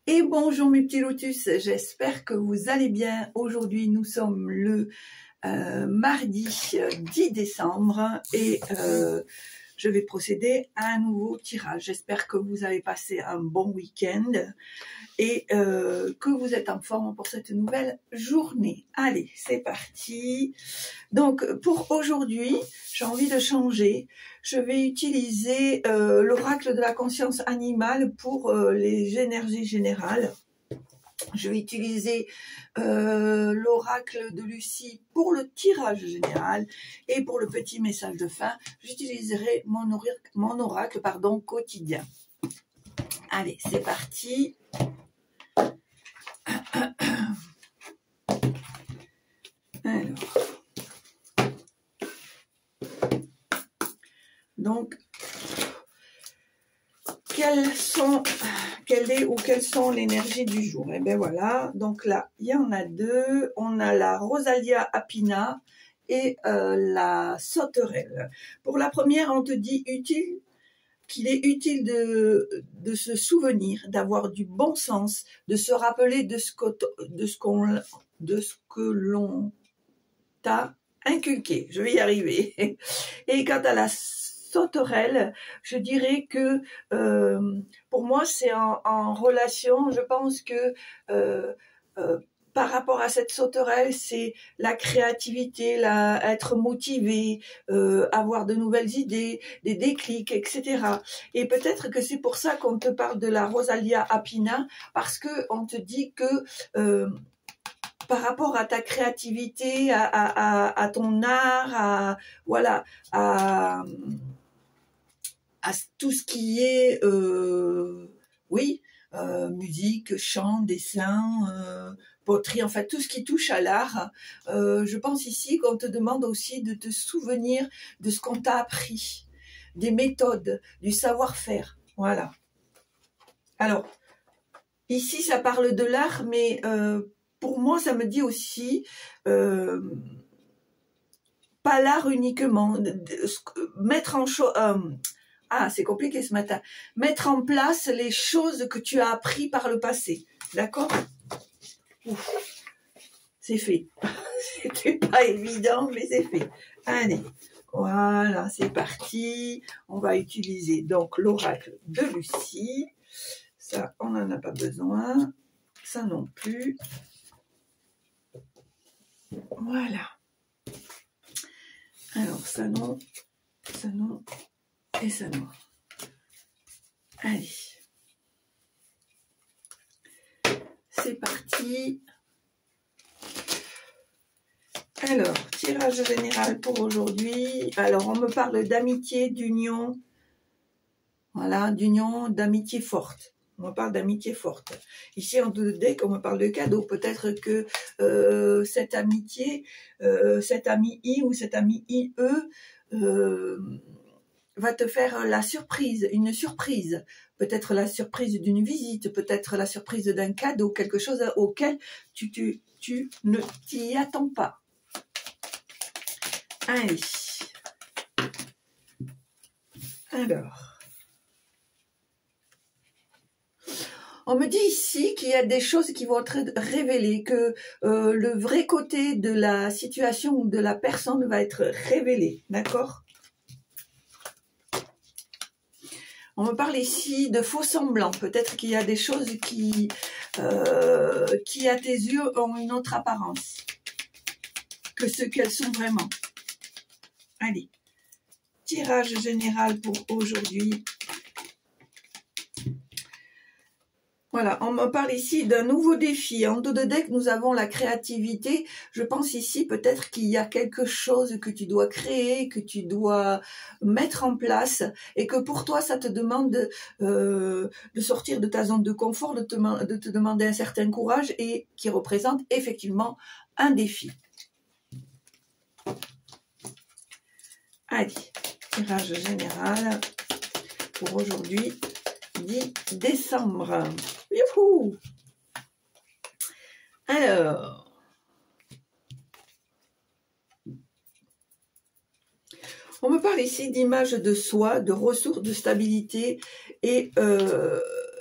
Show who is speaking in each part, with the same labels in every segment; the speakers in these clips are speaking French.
Speaker 1: Et bonjour mes petits lotus, j'espère que vous allez bien. Aujourd'hui nous sommes le mardi 10 décembre et je vais procéder à un nouveau tirage. J'espère que vous avez passé un bon week-end et que vous êtes en forme pour cette nouvelle journée. Allez, c'est parti. Donc pour aujourd'hui, j'ai envie de changer. Je vais utiliser l'oracle de la conscience animale pour les énergies générales. Je vais utiliser l'oracle de Lucie pour le tirage général et pour le petit message de fin, j'utiliserai mon oracle quotidien. Allez, c'est parti. Alors. Donc, quelles sont l'énergie du jour? Et bien voilà, donc là, il y en a deux. On a la Rosalia Apina et la sauterelle. Pour la première, on te dit qu'il est utile de se souvenir, d'avoir du bon sens, de se rappeler de ce que l'on t'a inculqué. Je vais y arriver. Et quant à la sauterelle, je dirais que pour moi c'est en relation. Je pense que par rapport à cette sauterelle, c'est la créativité, être motivé, avoir de nouvelles idées, des déclics, etc. Et peut-être que c'est pour ça qu'on te parle de la Rosalia Apina, parce que on te dit que par rapport à ta créativité, à ton art, à tout ce qui est, musique, chant, dessin, poterie, enfin tout ce qui touche à l'art. Je pense ici qu'on te demande aussi de te souvenir de ce qu'on t'a appris, des méthodes, du savoir-faire. Voilà. Alors, ici ça parle de l'art, mais pour moi ça me dit aussi pas l'art uniquement, mettre en c'est compliqué ce matin. Mettre en place les choses que tu as appris par le passé. D'accord? C'est fait. C'était pas évident, mais c'est fait. Allez, voilà, c'est parti. On va utiliser donc l'oracle de Lucie. Ça, on n'en a pas besoin. Ça non plus. Voilà. Alors, ça non, et ça non. Allez. C'est parti. Alors, tirage général pour aujourd'hui. Alors, on me parle d'amitié, d'union. Voilà, d'union, d'amitié forte. On me parle d'amitié forte. Ici, en deux decks, on me parle de cadeau. Peut-être que cette amitié, cet ami I ou cet ami IE va te faire la surprise, une surprise. Peut-être la surprise d'une visite, peut-être la surprise d'un cadeau, quelque chose auquel tu ne t'y attends pas. Allez. Alors. On me dit ici qu'il y a des choses qui vont être révélées, que le vrai côté de la situation ou de la personne va être révélé. D'accord ? On me parle ici de faux semblants. Peut-être qu'il y a des choses qui à tes yeux, ont une autre apparence que ce qu'elles sont vraiment. Allez, tirage général pour aujourd'hui. Voilà, on me parle ici d'un nouveau défi. En dos de deck, nous avons la créativité. Je pense ici peut-être qu'il y a quelque chose que tu dois créer, que tu dois mettre en place et que pour toi, ça te demande de sortir de ta zone de confort, de te demander un certain courage et qui représente effectivement un défi. Allez, tirage général pour aujourd'hui, 10 décembre. Youhou! Alors, on me parle ici d'image de soi, de ressources, de stabilité et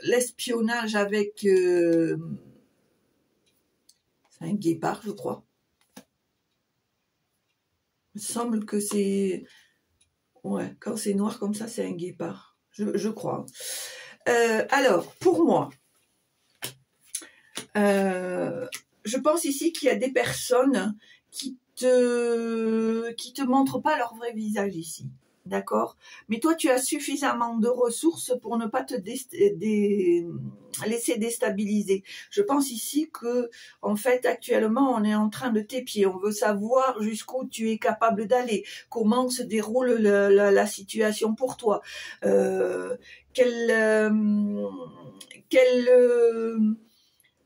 Speaker 1: l'espionnage avec... c'est un guépard, je crois. Il me semble que c'est... Ouais, quand c'est noir comme ça, c'est un guépard. Je crois. Alors, pour moi, je pense ici qu'il y a des personnes qui te montrent pas leur vrai visage ici. D'accord? Mais toi, tu as suffisamment de ressources pour ne pas te laisser déstabiliser. Je pense ici que, en fait, actuellement, on est en train de t'épier. On veut savoir jusqu'où tu es capable d'aller, comment se déroule la situation pour toi, quel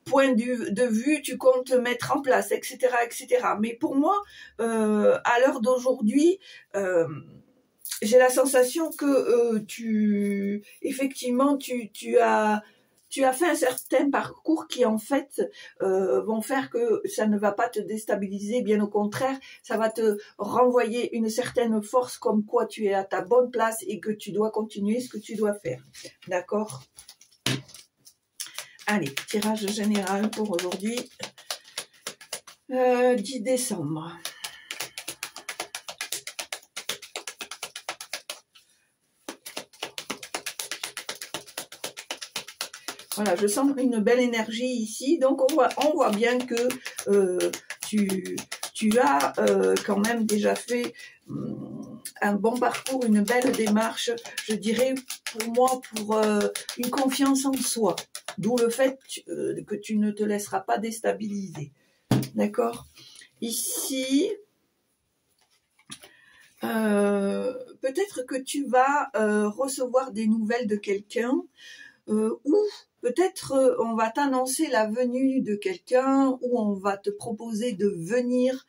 Speaker 1: point de vue tu comptes mettre en place, etc., etc. Mais pour moi, à l'heure d'aujourd'hui, j'ai la sensation que effectivement, tu as fait un certain parcours qui en fait vont faire que ça ne va pas te déstabiliser, bien au contraire, ça va te renvoyer une certaine force comme quoi tu es à ta bonne place et que tu dois continuer ce que tu dois faire. D'accord? Allez, tirage général pour aujourd'hui, 10 décembre. Voilà, je sens une belle énergie ici. Donc, on voit bien que tu as quand même déjà fait un bon parcours, une belle démarche, je dirais, pour moi, pour une confiance en soi. D'où le fait que tu ne te laisseras pas déstabiliser. D'accord? Ici... peut-être que tu vas recevoir des nouvelles de quelqu'un ou peut-être on va t'annoncer la venue de quelqu'un ou on va te proposer de venir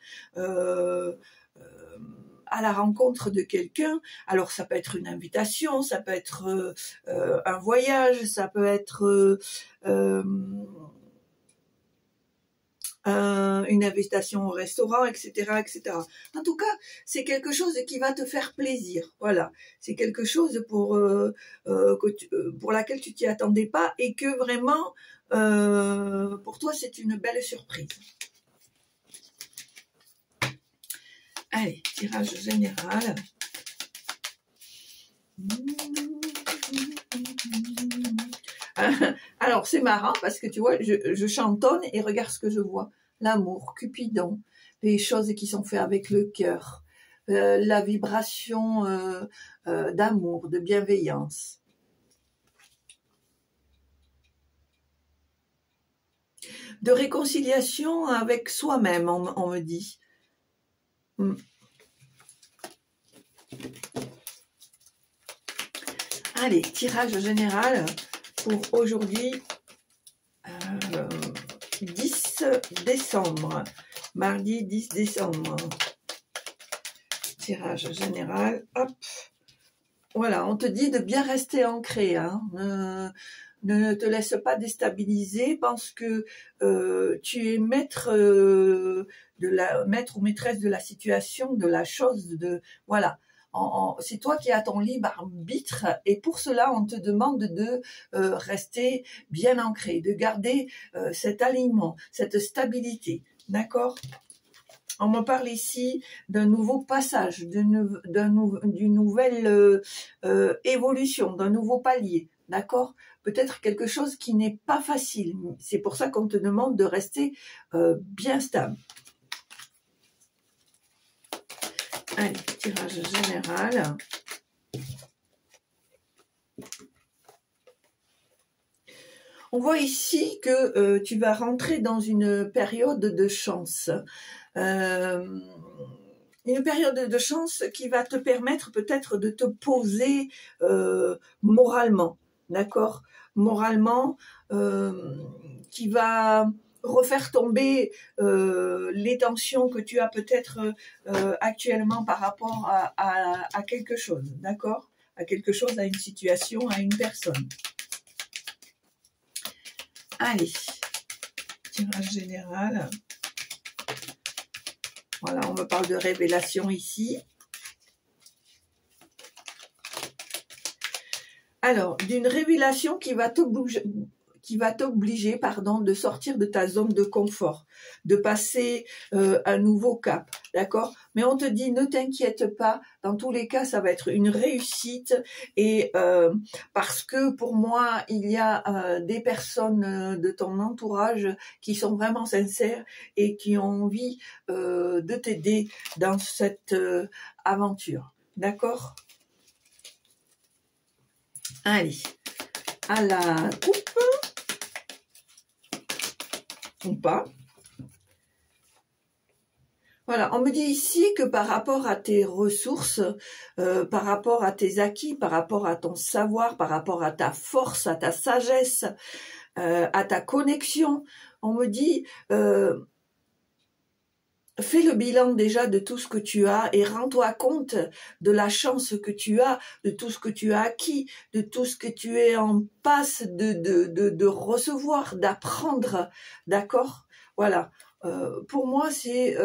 Speaker 1: à la rencontre de quelqu'un. Alors ça peut être une invitation, ça peut être un voyage, ça peut être une invitation au restaurant, etc., etc. En tout cas, c'est quelque chose qui va te faire plaisir. Voilà, c'est quelque chose pour laquelle tu t'y attendais pas et que vraiment, pour toi, c'est une belle surprise. Allez, tirage général. Alors, c'est marrant parce que tu vois, je chantonne et regarde ce que je vois. L'amour, Cupidon, les choses qui sont faites avec le cœur, la vibration d'amour, de bienveillance. De réconciliation avec soi-même, on me dit. Allez, tirage général pour aujourd'hui, 10 décembre, mardi 10 décembre. Tirage général, hop. Voilà, on te dit de bien rester ancré, hein. Ne te laisse pas déstabiliser parce que tu es maître maître ou maîtresse de la situation, de la chose, voilà. C'est toi qui as ton libre arbitre et pour cela on te demande de rester bien ancré, de garder cet alignement, cette stabilité, d'accord? On me parle ici d'un nouveau passage, d'une nouvelle évolution, d'un nouveau palier, d'accord? Peut-être quelque chose qui n'est pas facile. C'est pour ça qu'on te demande de rester bien stable. Allez, tirage général. On voit ici que tu vas rentrer dans une période de chance. Une période de chance qui va te permettre peut-être de te poser moralement, d'accord? Moralement, qui va refaire tomber les tensions que tu as peut-être actuellement par rapport à quelque chose, d'accord? À quelque chose, à une situation, à une personne. Allez, tirage général. Voilà, on me parle de révélation ici. Alors, d'une révélation qui va t'obliger, de sortir de ta zone de confort, de passer un nouveau cap, d'accord? Mais on te dit, ne t'inquiète pas, dans tous les cas, ça va être une réussite, et parce que pour moi, il y a des personnes de ton entourage qui sont vraiment sincères et qui ont envie de t'aider dans cette aventure, d'accord? Allez, à la coupe. Ou pas. Voilà, on me dit ici que par rapport à tes ressources, par rapport à tes acquis, par rapport à ton savoir, par rapport à ta force, à ta sagesse, à ta connexion, on me dit fais le bilan déjà de tout ce que tu as et rends-toi compte de la chance que tu as, de tout ce que tu as acquis, de tout ce que tu es en passe de recevoir, d'apprendre, d'accord? Voilà. Pour moi, c'est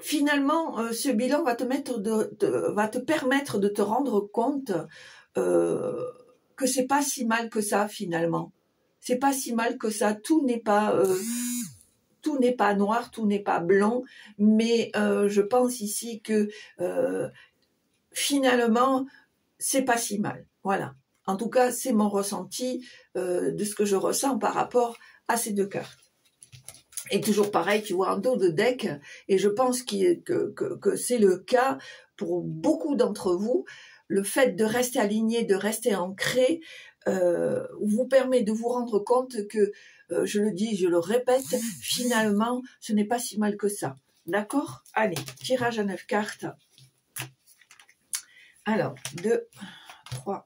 Speaker 1: finalement ce bilan va te permettre de te rendre compte que c'est pas si mal que ça finalement. C'est pas si mal que ça. Tout n'est pas noir, tout n'est pas blanc, mais je pense ici que finalement, c'est pas si mal. Voilà. En tout cas, c'est mon ressenti de ce que je ressens par rapport à ces deux cartes. Et toujours pareil, tu vois, en dos de deck, et je pense que c'est le cas pour beaucoup d'entre vous, le fait de rester aligné, de rester ancré, vous permet de vous rendre compte que, je le dis, je le répète, finalement, ce n'est pas si mal que ça. D'accord? Allez, tirage à 9 cartes. Alors, 2, 3,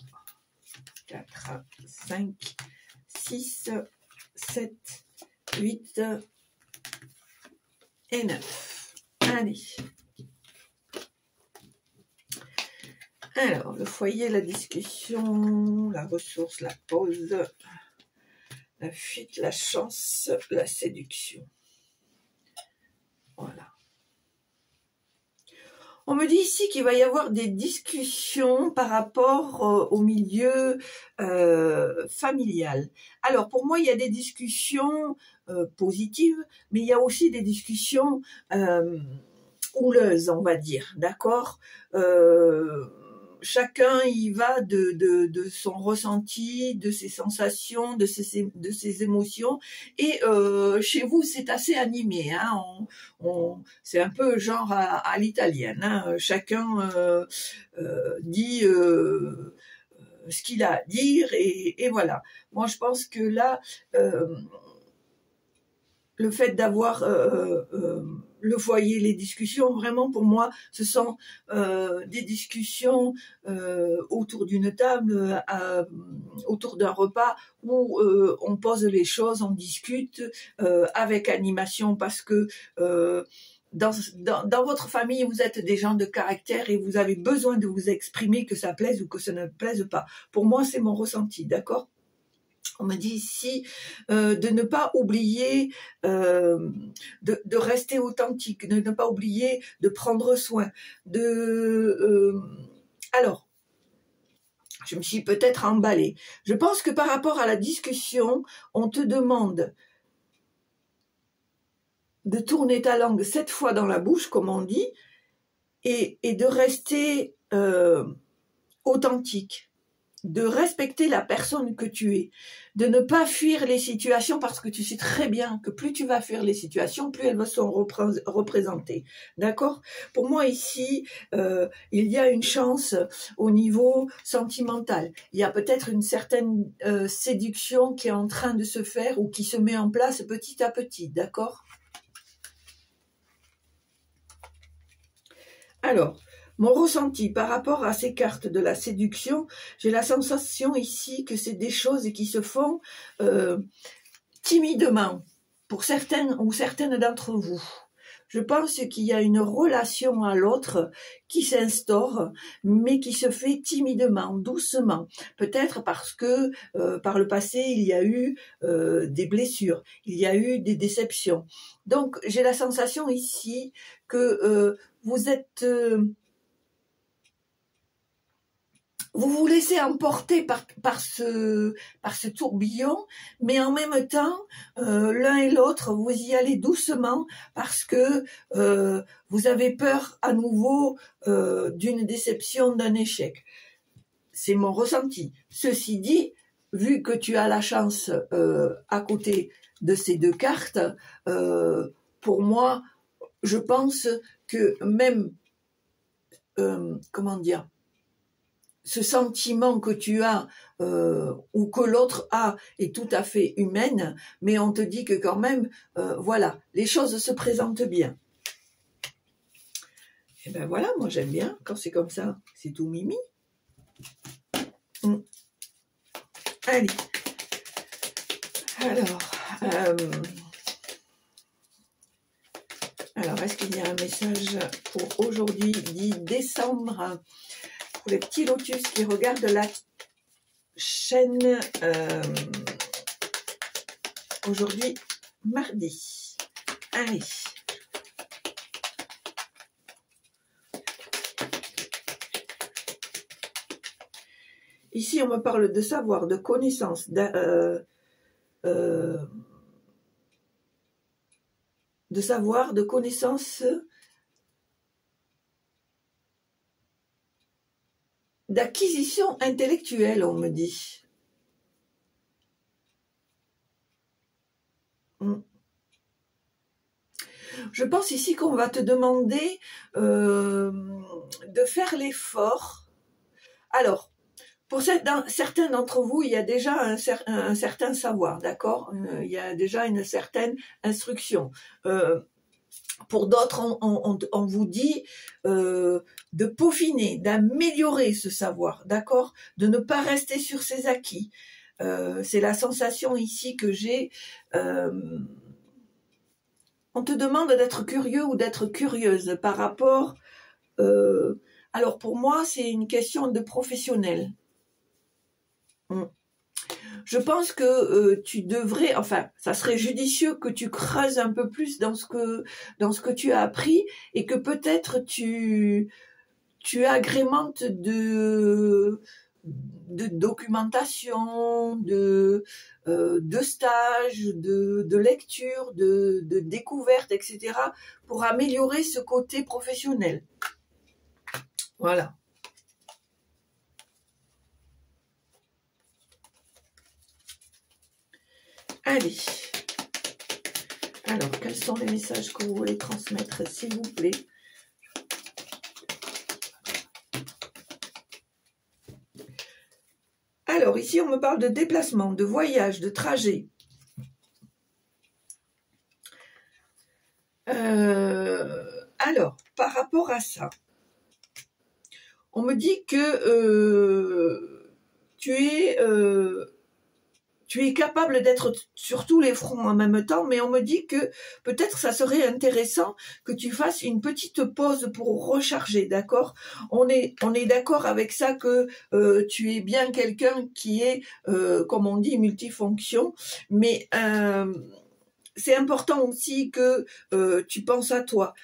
Speaker 1: 4, 5, 6, 7, 8 et 9. Allez. Alors, le foyer, la discussion, la ressource, la pause, la fuite, la chance, la séduction. Voilà. On me dit ici qu'il va y avoir des discussions par rapport au milieu familial. Alors, pour moi, il y a des discussions positives, mais il y a aussi des discussions houleuses, on va dire, d'accord? Chacun y va de son ressenti, de ses sensations, de ses émotions. Et chez vous, c'est assez animé. Hein, c'est un peu genre à l'italienne. Hein, chacun dit ce qu'il a à dire. Et voilà. Moi, je pense que là, le fait d'avoir le foyer, les discussions, vraiment pour moi, ce sont des discussions autour d'une table, autour d'un repas où on pose les choses, on discute avec animation parce que dans votre famille, vous êtes des gens de caractère et vous avez besoin de vous exprimer, que ça plaise ou que ça ne plaise pas. Pour moi, c'est mon ressenti, d'accord ? On me dit ici de ne pas oublier de rester authentique, de ne pas oublier de prendre soin. Alors, je me suis peut-être emballée. Je pense que par rapport à la discussion, on te demande de tourner ta langue 7 fois dans la bouche, comme on dit, et de rester authentique. De respecter la personne que tu es, de ne pas fuir les situations parce que tu sais très bien que plus tu vas fuir les situations, plus elles sont représentées. D'accord ? Pour moi ici, il y a une chance au niveau sentimental. Il y a peut-être une certaine séduction qui est en train de se faire ou qui se met en place petit à petit. D'accord ? Alors, mon ressenti par rapport à ces cartes de la séduction, j'ai la sensation ici que c'est des choses qui se font timidement pour certains ou certaines d'entre vous. Je pense qu'il y a une relation à l'autre qui s'instaure, mais qui se fait timidement, doucement. Peut-être parce que par le passé, il y a eu des blessures, il y a eu des déceptions. Donc, j'ai la sensation ici que vous êtes vous vous laissez emporter par ce tourbillon, mais en même temps, l'un et l'autre, vous y allez doucement parce que vous avez peur à nouveau d'une déception, d'un échec. C'est mon ressenti. Ceci dit, vu que tu as la chance à côté de ces deux cartes, pour moi, je pense que même, comment dire, ce sentiment que tu as ou que l'autre a est tout à fait humaine, mais on te dit que quand même, voilà, les choses se présentent bien. Et ben voilà, moi j'aime bien quand c'est comme ça, c'est tout mimi. Allez, alors est-ce qu'il y a un message pour aujourd'hui, 10 décembre, pour les petits lotus qui regardent la chaîne aujourd'hui, mardi. Allez. Ici, on me parle de savoir, de connaissance, de savoir, de connaissance, d'acquisition intellectuelle, on me dit. Je pense ici qu'on va te demander de faire l'effort. Alors, pour certains d'entre vous, il y a déjà un certain savoir, d'accord? Il y a déjà une certaine instruction. Pour d'autres, on vous dit de peaufiner, d'améliorer ce savoir, d'accord? De ne pas rester sur ses acquis. C'est la sensation ici que j'ai. On te demande d'être curieux ou d'être curieuse par rapport... alors pour moi, c'est une question de professionnel. Je pense que tu devrais, enfin, ça serait judicieux que tu creuses un peu plus dans ce que tu as appris et que peut-être tu agrémentes de documentation, de stages, de lecture, de découverte, etc. pour améliorer ce côté professionnel. Voilà. Allez, alors quels sont les messages que vous voulez transmettre, s'il vous plaît? Alors ici on me parle de déplacement, de voyage, de trajet. Alors, par rapport à ça, on me dit que tu es capable d'être sur tous les fronts en même temps, mais on me dit que peut-être ça serait intéressant que tu fasses une petite pause pour recharger, d'accord? On est d'accord avec ça que tu es bien quelqu'un qui est, comme on dit, multifonction, mais c'est important aussi que tu penses à toi.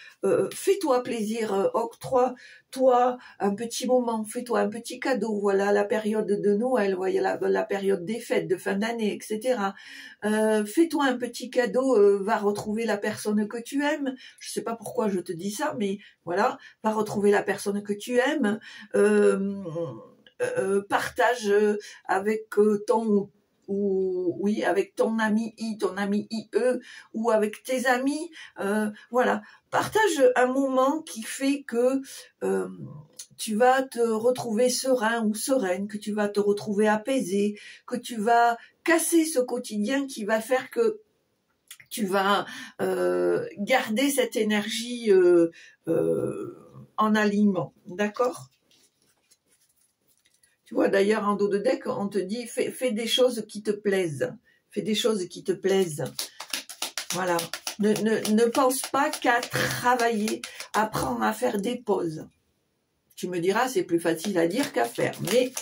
Speaker 1: Fais-toi plaisir, octroie-toi un petit moment, fais-toi un petit cadeau. Voilà la période de Noël, voilà la période des fêtes de fin d'année, etc. Fais-toi un petit cadeau, va retrouver la personne que tu aimes. Je sais pas pourquoi je te dis ça, mais voilà, va retrouver la personne que tu aimes. Partage avec avec ton ami ton ami IE, ou avec tes amis, voilà, partage un moment qui fait que tu vas te retrouver serein ou sereine, que tu vas te retrouver apaisé, que tu vas casser ce quotidien qui va faire que tu vas garder cette énergie en alignement, d'accord? Tu vois, d'ailleurs, en dos de deck, on te dit, fais des choses qui te plaisent. Fais des choses qui te plaisent. Voilà. Ne pense pas qu'à travailler, apprends à faire des pauses. Tu me diras, c'est plus facile à dire qu'à faire. Mais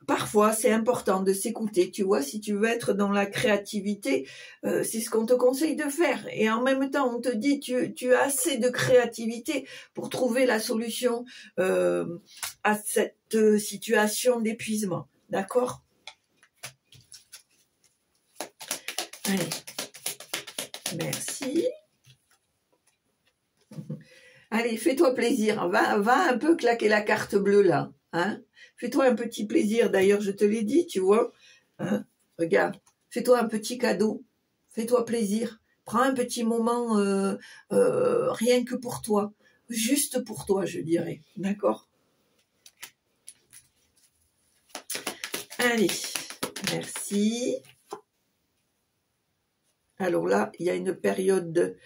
Speaker 1: parfois, c'est important de s'écouter, tu vois, si tu veux être dans la créativité, c'est ce qu'on te conseille de faire. Et en même temps, on te dit, tu as assez de créativité pour trouver la solution à cette situation d'épuisement. D'accord? Allez, merci. Allez, fais-toi plaisir, va un peu claquer la carte bleue là, hein? Fais-toi un petit plaisir, d'ailleurs je te l'ai dit, tu vois, hein? Regarde, fais-toi un petit cadeau, fais-toi plaisir, prends un petit moment rien que pour toi, juste pour toi je dirais, d'accord? Allez, merci. Alors là, il y a une période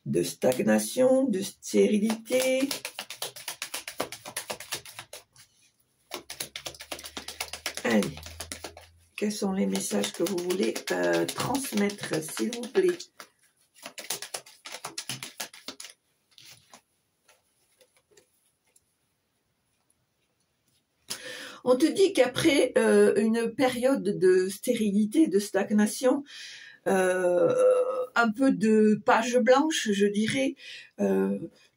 Speaker 1: de stagnation, de stérilité. Allez, quels sont les messages que vous voulez transmettre, s'il vous plaît? On te dit qu'après une période de stérilité, de stagnation, un peu de page blanche, je dirais,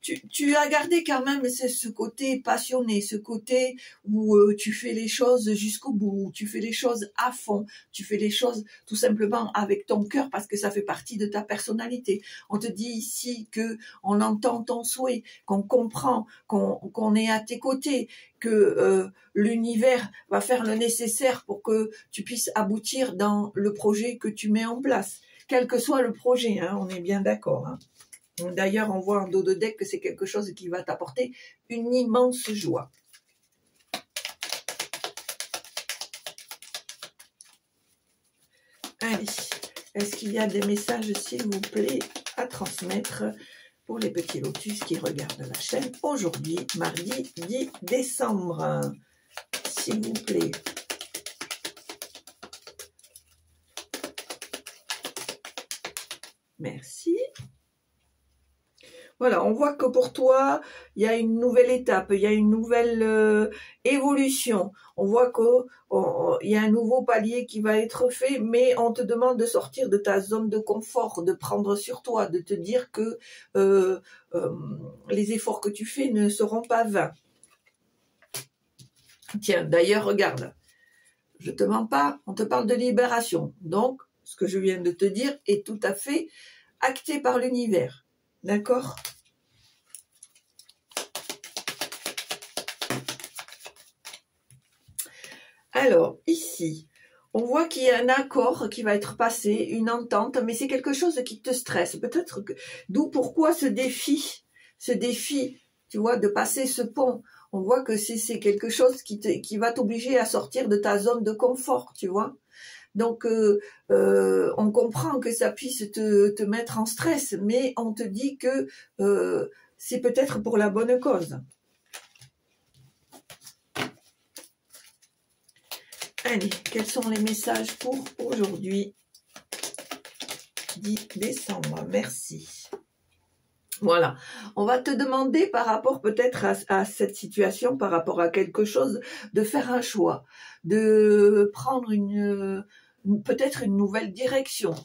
Speaker 1: tu as gardé quand même ce côté passionné, ce côté où tu fais les choses jusqu'au bout, où tu fais les choses à fond, tu fais les choses tout simplement avec ton cœur parce que ça fait partie de ta personnalité. On te dit ici que on entend ton souhait, qu'on comprend, qu'on est à tes côtés, que l'univers va faire le nécessaire pour que tu puisses aboutir dans le projet que tu mets en place. Quel que soit le projet, hein, on est bien d'accord. Hein. D'ailleurs, on voit en dos de deck que c'est quelque chose qui va t'apporter une immense joie. Allez, est-ce qu'il y a des messages, s'il vous plaît, à transmettre pour les petits lotus qui regardent la chaîne aujourd'hui, mardi 10 décembre, s'il vous plaît. Merci. Voilà, on voit que pour toi, il y a une nouvelle étape, il y a une nouvelle évolution. On voit qu'il y a un nouveau palier qui va être fait, mais on te demande de sortir de ta zone de confort, de prendre sur toi, de te dire que les efforts que tu fais ne seront pas vains. Tiens, d'ailleurs, regarde, je te mens pas, on te parle de libération. Donc, ce que je viens de te dire est tout à fait acté par l'univers. D'accord? Alors, ici, on voit qu'il y a un accord qui va être passé, une entente, mais c'est quelque chose qui te stresse. Peut-être que, d'où pourquoi ce défi, tu vois, de passer ce pont. On voit que c'est quelque chose qui va t'obliger à sortir de ta zone de confort, tu vois. Donc, on comprend que ça puisse te mettre en stress, mais on te dit que c'est peut-être pour la bonne cause. Allez, quels sont les messages pour aujourd'hui, 10 décembre? Merci. Voilà, on va te demander par rapport peut-être à cette situation, par rapport à quelque chose, de faire un choix, de prendre peut-être une nouvelle direction.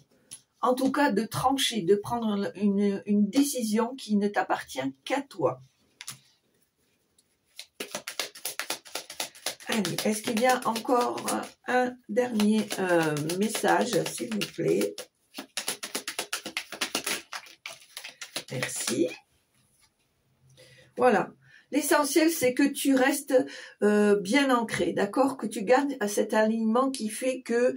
Speaker 1: En tout cas, de trancher, de prendre une décision qui ne t'appartient qu'à toi. Allez, est-ce qu'il y a encore un dernier message, s'il vous plaît? Merci. Voilà. L'essentiel, c'est que tu restes bien ancré, d'accord? Que tu gardes cet alignement qui fait que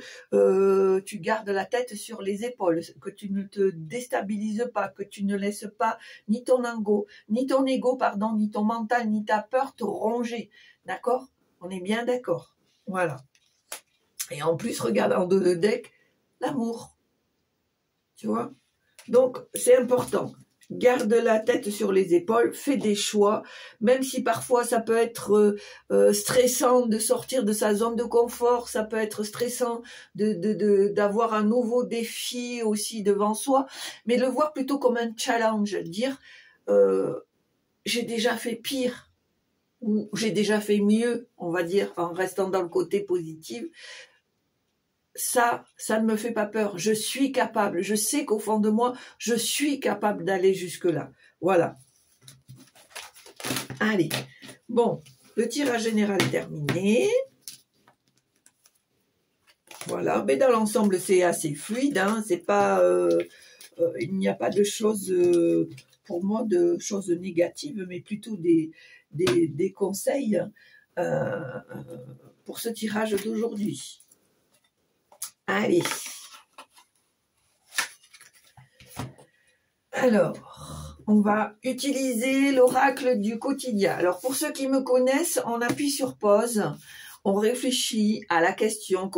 Speaker 1: tu gardes la tête sur les épaules, que tu ne te déstabilises pas, que tu ne laisses pas ni ton ego, ni ton mental, ni ta peur te ronger, d'accord? On est bien d'accord. Voilà. Et en plus, regarde en dos de deck, l'amour. Tu vois? Donc, c'est important. Garde la tête sur les épaules, fais des choix, même si parfois ça peut être stressant de sortir de sa zone de confort, ça peut être stressant d'avoir un nouveau défi aussi devant soi, mais le voir plutôt comme un challenge, dire j'ai déjà fait pire, ou j'ai déjà fait mieux, on va dire, en restant dans le côté positif, ça ne me fait pas peur. Je suis capable. Je sais qu'au fond de moi, je suis capable d'aller jusque-là. Voilà. Allez. Bon, le tirage général est terminé. Voilà. Mais dans l'ensemble, c'est assez fluide. Hein. C'est pas, il n'y a pas de choses, pour moi, de choses négatives, mais plutôt des conseils pour ce tirage d'aujourd'hui. Allez. Alors, on va utiliser l'oracle du quotidien. Alors, pour ceux qui me connaissent, on appuie sur pause, on réfléchit à la question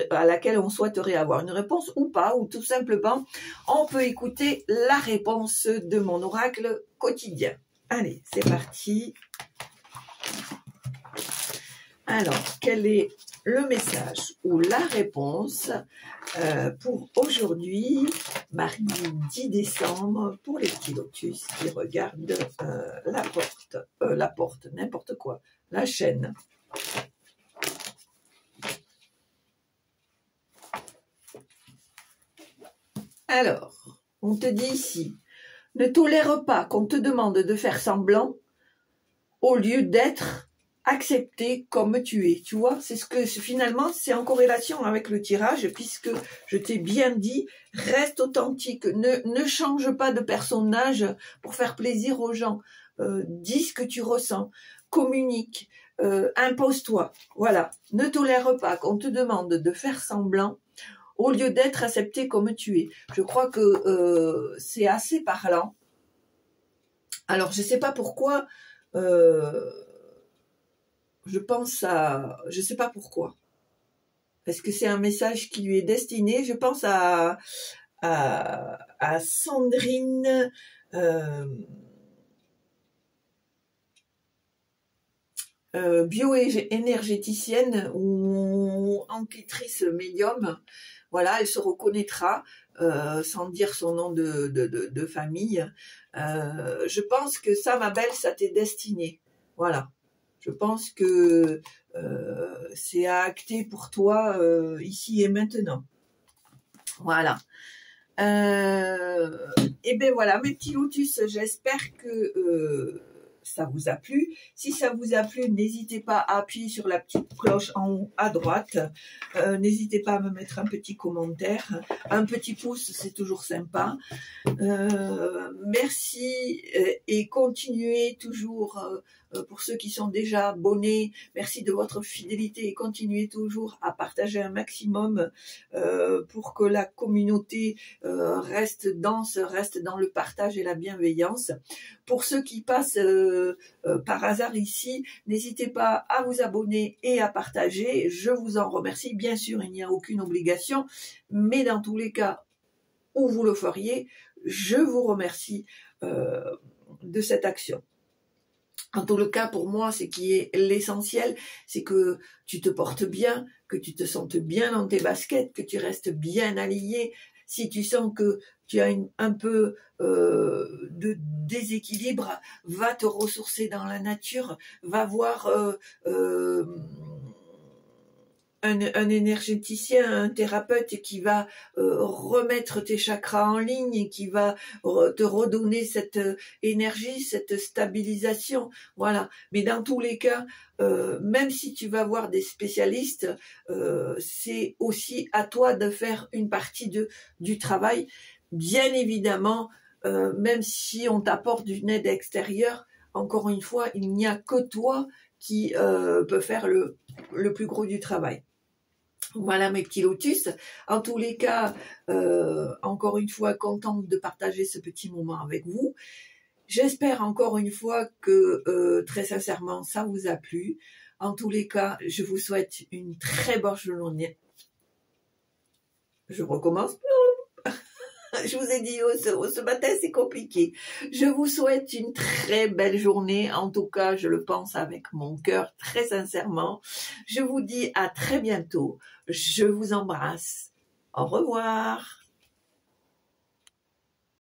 Speaker 1: à laquelle on souhaiterait avoir une réponse ou pas, ou tout simplement, on peut écouter la réponse de mon oracle quotidien. Allez, c'est parti. Alors, quel est le message ou la réponse pour aujourd'hui, mardi 10 décembre, pour les petits lotus qui regardent la porte, n'importe quoi, la chaîne. Alors, on te dit ici, ne tolère pas qu'on te demande de faire semblant au lieu d'être accepter comme tu es, tu vois, c'est ce que finalement c'est en corrélation avec le tirage, puisque je t'ai bien dit, reste authentique, ne change pas de personnage pour faire plaisir aux gens, dis ce que tu ressens, communique, impose-toi, voilà, ne tolère pas qu'on te demande de faire semblant au lieu d'être accepté comme tu es. Je crois que c'est assez parlant. Alors je sais pas pourquoi je sais pas pourquoi. Est-ce que c'est un message qui lui est destiné? Je pense à Sandrine, bio-énergéticienne ou enquêtrice médium. Voilà, elle se reconnaîtra sans dire son nom de famille. Je pense que ça, ma belle, ça t'est destiné. Voilà. Je pense que c'est à acter pour toi ici et maintenant. Voilà. Et bien voilà, mes petits lotus, j'espère que ça vous a plu. Si ça vous a plu, n'hésitez pas à appuyer sur la petite cloche en haut à droite. N'hésitez pas à me mettre un petit commentaire. Un petit pouce, c'est toujours sympa. Merci et continuez toujours, pour ceux qui sont déjà abonnés, merci de votre fidélité et continuez toujours à partager un maximum pour que la communauté reste dense, reste dans le partage et la bienveillance. Pour ceux qui passent par hasard ici, n'hésitez pas à vous abonner et à partager. Je vous en remercie. Bien sûr, il n'y a aucune obligation, mais dans tous les cas où vous le feriez, je vous remercie de cette action. En tout le cas, pour moi, ce qui est l'essentiel, c'est que tu te portes bien, que tu te sentes bien dans tes baskets, que tu restes bien aligné. Si tu sens que tu as un peu de déséquilibre, va te ressourcer dans la nature, va voir un énergéticien, un thérapeute qui va remettre tes chakras en ligne et qui va te redonner cette énergie, cette stabilisation, voilà. Mais dans tous les cas, même si tu vas voir des spécialistes, c'est aussi à toi de faire une partie du travail. Bien évidemment, même si on t'apporte une aide extérieure, encore une fois, il n'y a que toi qui peut faire le plus gros du travail. Voilà mes petits lotus. En tous les cas, encore une fois, contente de partager ce petit moment avec vous. J'espère encore une fois que très sincèrement, ça vous a plu. En tous les cas, je vous souhaite une très bonne journée. Je recommence. Je vous ai dit, ce matin, c'est compliqué. Je vous souhaite une très belle journée. En tout cas, je le pense avec mon cœur, très sincèrement. Je vous dis à très bientôt. Je vous embrasse. Au revoir.